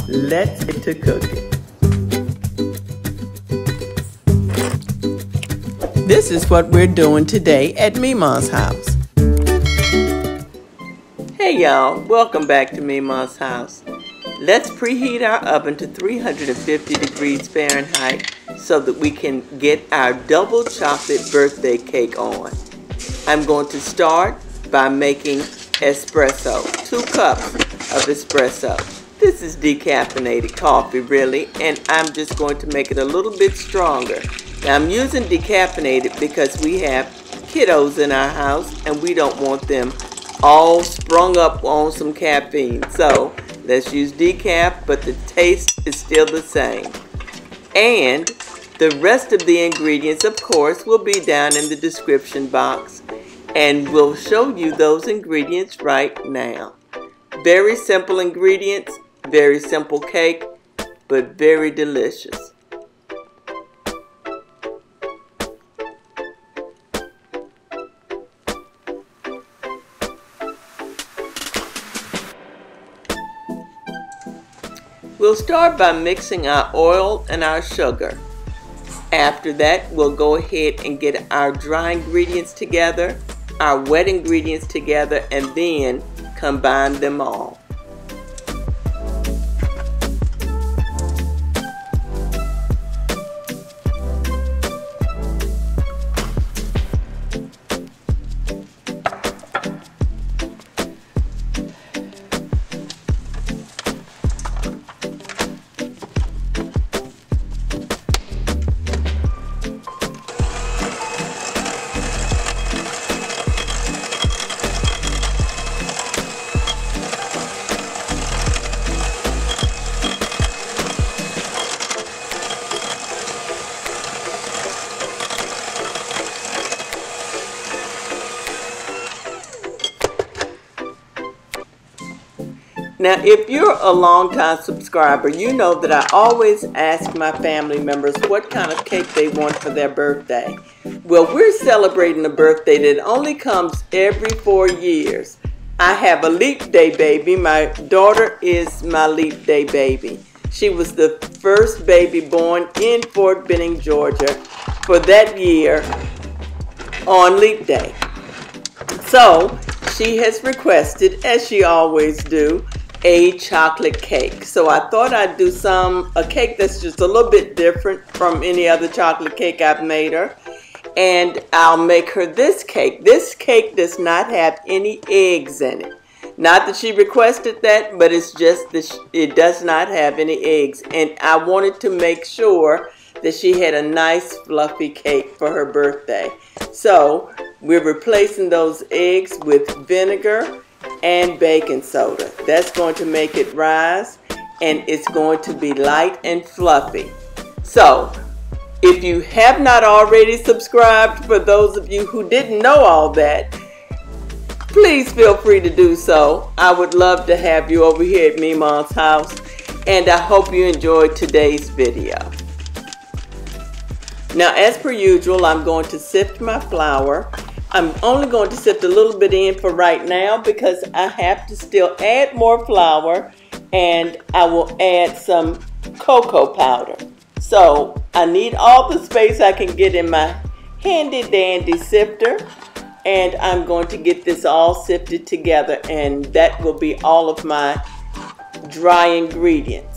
let's get to cooking. This is what we're doing today at Memaw's house. Hey y'all, welcome back to Memaw's house. Let's preheat our oven to 350 degrees Fahrenheit so that we can get our double chocolate birthday cake on. I'm going to start by making espresso, 2 cups of espresso. This is decaffeinated coffee really, and I'm just going to make it a little bit stronger. Now I'm using decaffeinated because we have kiddos in our house and we don't want them all sprung up on some caffeine. So let's use decaf, but the taste is still the same. And the rest of the ingredients, of course, will be down in the description box. And we'll show you those ingredients right now. Very simple ingredients, very simple cake, but very delicious. We'll start by mixing our oil and our sugar. After that, we'll go ahead and get our dry ingredients together, our wet ingredients together, and then combine them all. Now, if you're a long-time subscriber, you know that I always ask my family members what kind of cake they want for their birthday. Well, we're celebrating a birthday that only comes every 4 years. I have a leap day baby. My daughter is my leap day baby. She was the first baby born in Fort Benning, Georgia for that year on leap day. So she has requested, as she always do, a chocolate cake. So I thought I'd do a cake that's just a little bit different from any other chocolate cake I've made her. And I'll make her this cake. This cake does not have any eggs in it. Not that she requested that, but it's just that it does not have any eggs. And I wanted to make sure that she had a nice fluffy cake for her birthday. So we're replacing those eggs with vinegar and baking soda. That's going to make it rise, and it's going to be light and fluffy. So if you have not already subscribed, for those of you who didn't know all that, please feel free to do so. I would love to have you over here at Memaw's house, and I hope you enjoyed today's video. Now, as per usual, I'm going to sift my flour. I'm only going to sift a little bit in for right now because I have to still add more flour, and I will add some cocoa powder. So I need all the space I can get in my handy dandy sifter, and I'm going to get this all sifted together, and that will be all of my dry ingredients.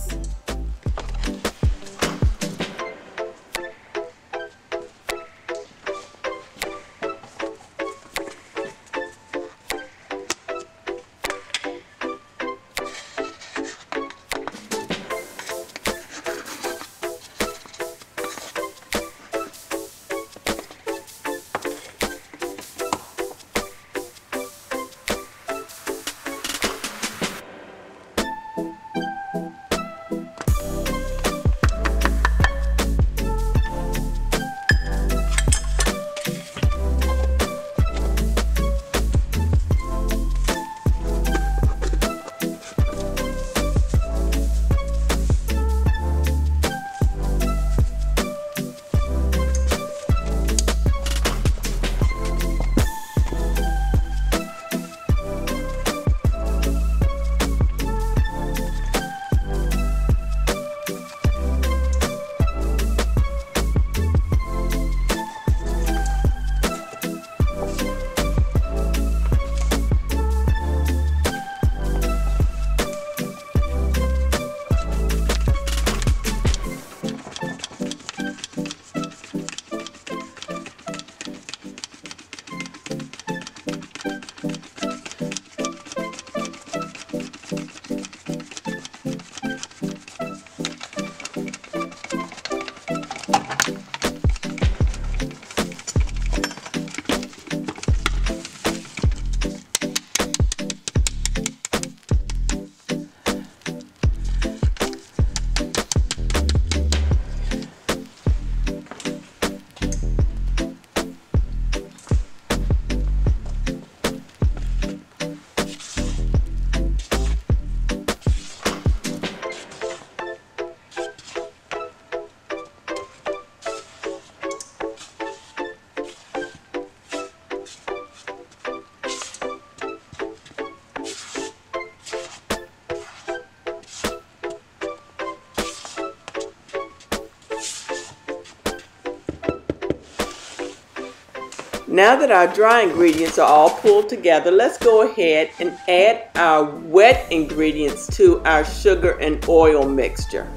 Now that our dry ingredients are all pulled together, let's go ahead and add our wet ingredients to our sugar and oil mixture.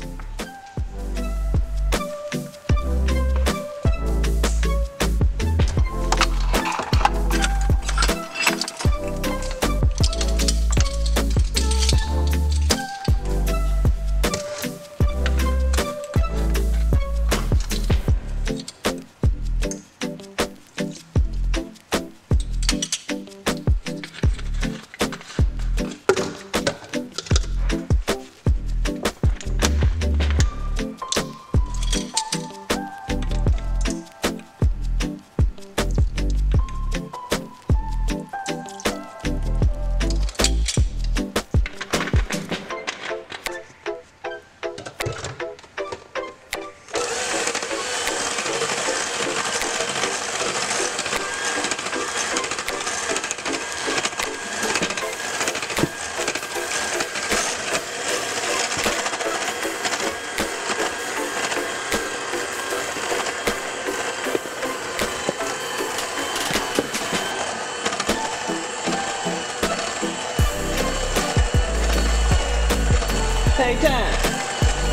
Take time.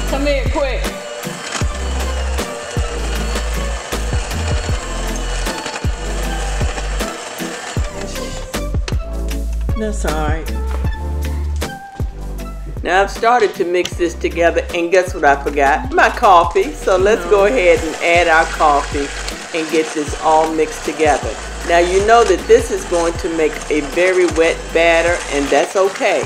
Come here quick. That's all right. Now I've started to mix this together, and guess what I forgot? My coffee. So let's go ahead and add our coffee and get this all mixed together. Now you know that this is going to make a very wet batter, and that's okay.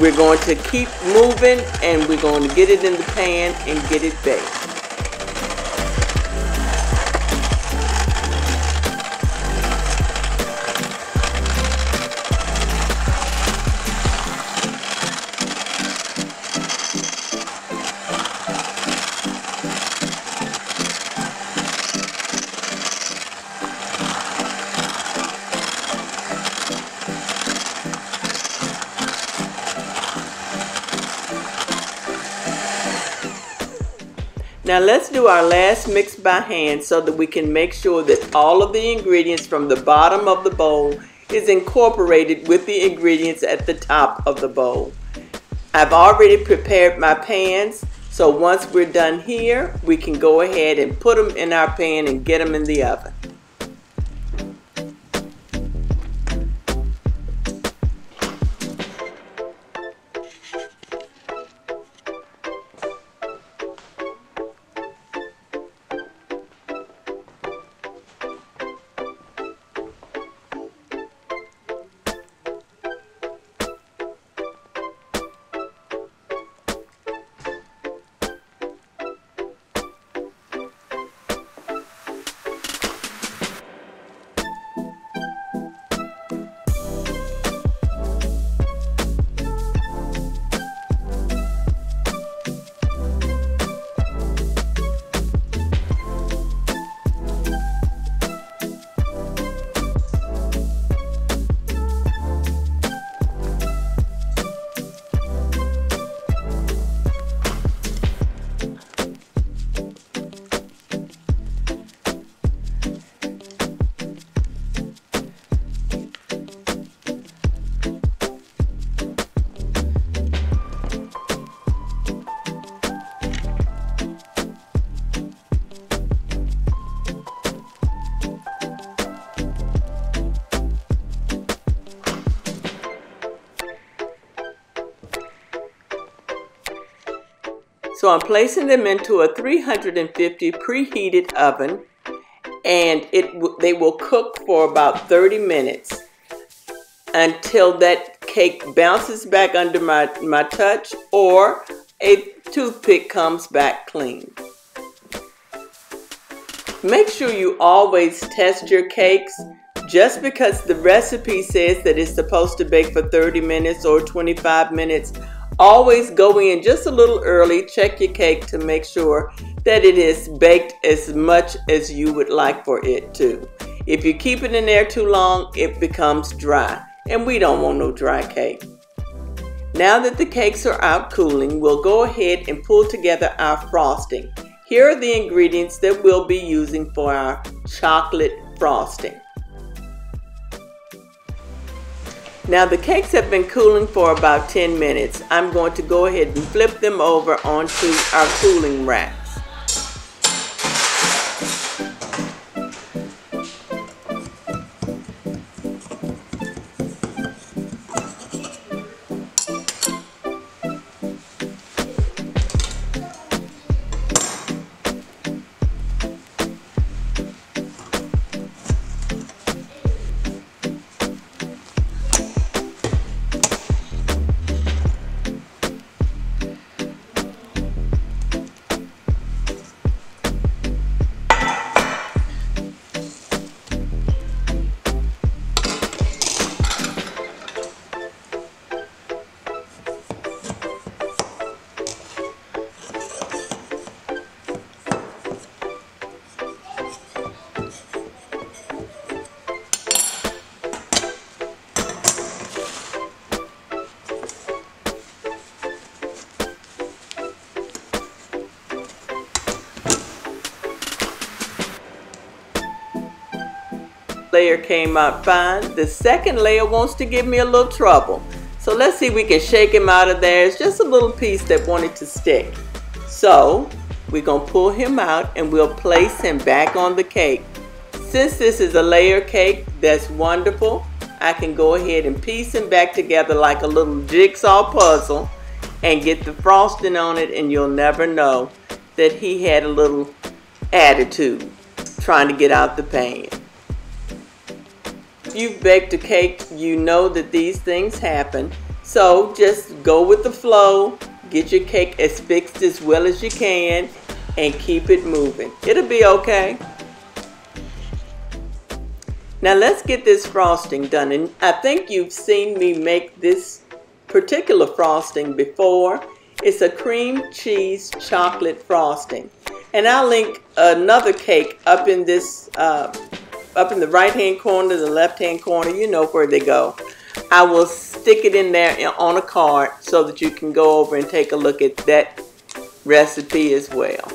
We're going to keep moving, and we're going to get it in the pan and get it baked. Now let's do our last mix by hand so that we can make sure that all of the ingredients from the bottom of the bowl is incorporated with the ingredients at the top of the bowl. I've already prepared my pans, so once we're done here, we can go ahead and put them in our pan and get them in the oven. So I'm placing them into a 350 preheated oven, and they will cook for about 30 minutes until that cake bounces back under my touch or a toothpick comes back clean. Make sure you always test your cakes. Just because the recipe says that it's supposed to bake for 30 minutes or 25 minutes, always go in just a little early, check your cake to make sure that it is baked as much as you would like for it to. If you keep it in there too long, it becomes dry, and we don't want no dry cake. Now that the cakes are out cooling, we'll go ahead and pull together our frosting. Here are the ingredients that we'll be using for our chocolate frosting. Now the cakes have been cooling for about 10 minutes. I'm going to go ahead and flip them over onto our cooling racks. Layer came out fine. The second layer wants to give me a little trouble. So let's see if we can shake him out of there. It's just a little piece that wanted to stick. So we're going to pull him out and we'll place him back on the cake. Since this is a layer cake, that's wonderful. I can go ahead and piece him back together like a little jigsaw puzzle and get the frosting on it, and you'll never know that he had a little attitude trying to get out the pan. If you've baked a cake, you know that these things happen. So just go with the flow, get your cake as fixed as well as you can, and keep it moving. It'll be okay. Now let's get this frosting done. And I think you've seen me make this particular frosting before. It's a cream cheese chocolate frosting. And I'll link another cake up in this up in the right hand corner, the left hand corner, you know where they go. I will stick it in there on a card so that you can go over and take a look at that recipe as well.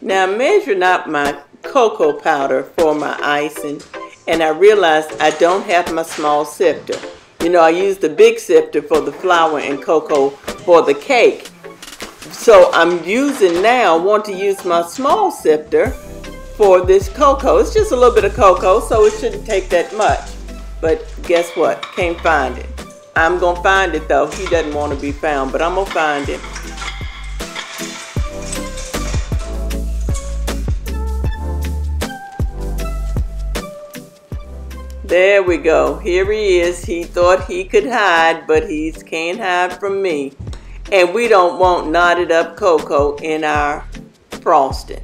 Now I'm measuring out my cocoa powder for my icing, and I realized I don't have my small sifter. You know, I used the big sifter for the flour and cocoa for the cake. So I'm want to use my small sifter for this cocoa. It's just a little bit of cocoa, so it shouldn't take that much. But guess what? Can't find it. I'm going to find it though. He doesn't want to be found, but I'm going to find it. There we go. Here he is. He thought he could hide, but he can't hide from me. And we don't want knotted up cocoa in our frosting.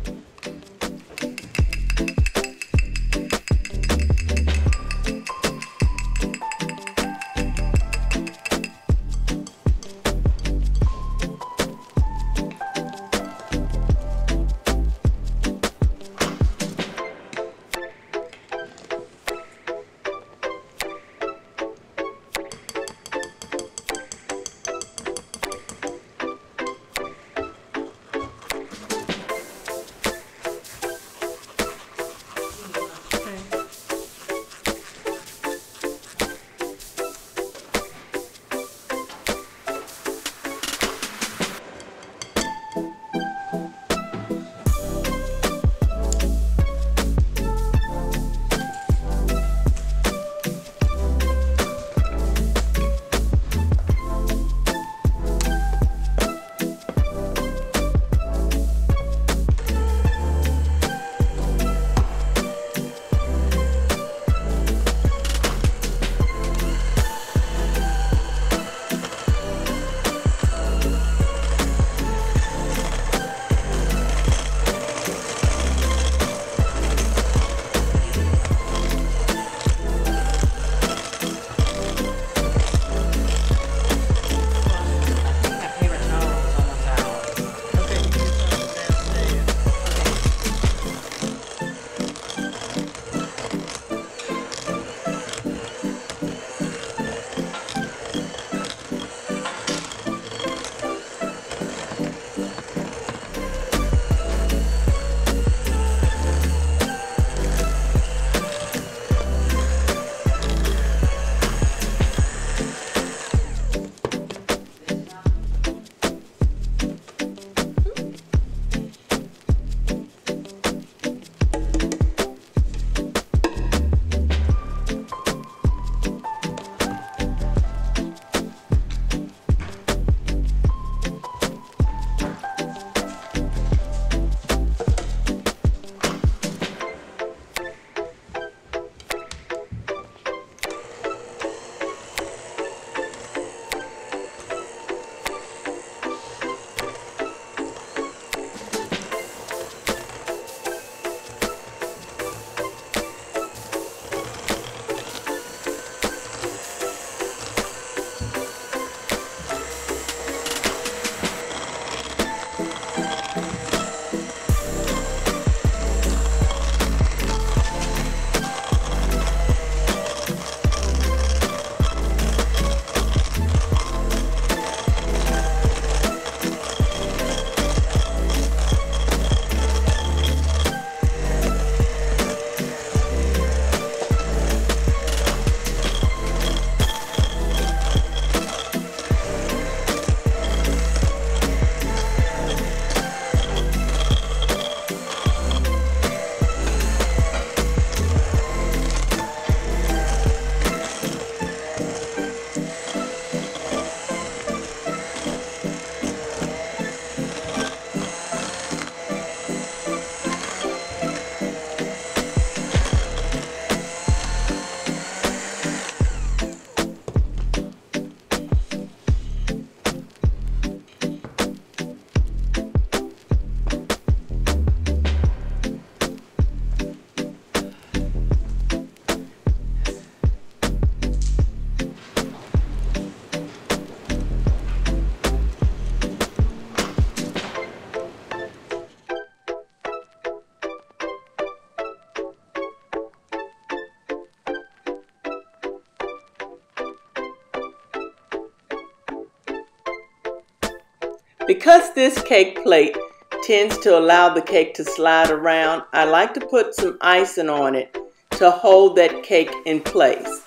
Because this cake plate tends to allow the cake to slide around, I like to put some icing on it to hold that cake in place.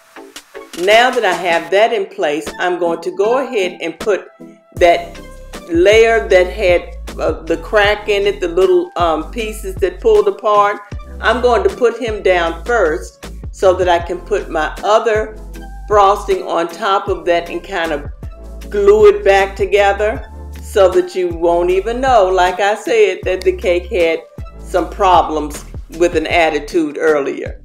Now that I have that in place, I'm going to go ahead and put that layer that had the crack in it, the little pieces that pulled apart. I'm going to put him down first so that I can put my other frosting on top of that and kind of glue it back together so that you won't even know, like I said, that the cake had some problems with an attitude earlier.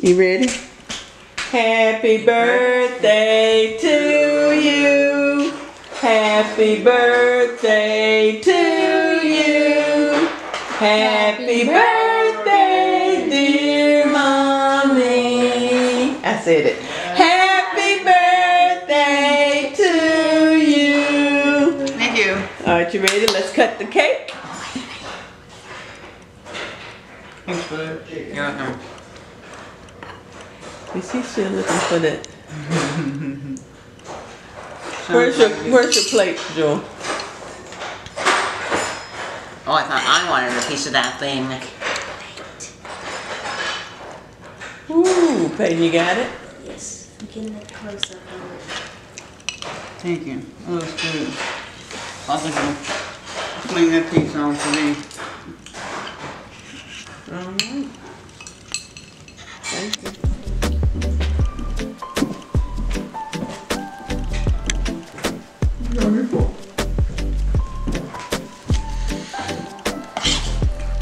You ready? Happy birthday to you. Happy birthday to you. Happy birthday, dear mommy. I said it. Happy birthday to you. Thank you. All right, you ready? Let's cut the cake. Thanks, bud. You're welcome. Is he still looking for that? Where's your plate, Joel? Oh, I thought I wanted a piece of that thing. Ooh, Peyton, you got it? Yes, I'm getting a close up on it. Thank you. That looks good. I'll think I'll fling that piece on for me. Alright. Thank you.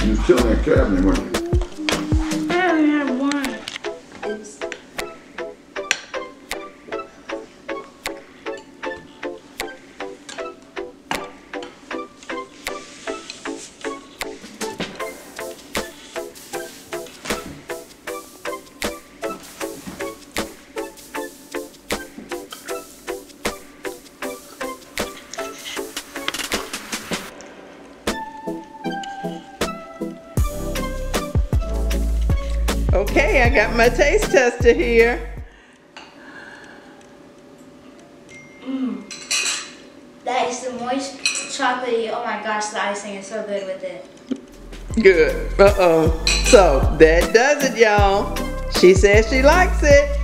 You were still in that cabinet, weren't you? I only have one. It's Okay, I got my taste tester here. that is the moist chocolatey. Oh my gosh, the icing is so good with it. Good. Uh-oh. So, that does it, y'all. She says she likes it.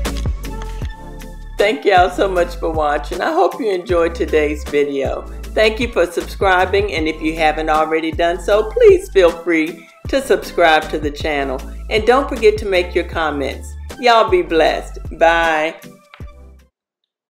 Thank y'all so much for watching. I hope you enjoyed today's video. Thank you for subscribing, and if you haven't already done so, please feel free to subscribe to the channel. And don't forget to make your comments. Y'all be blessed. Bye.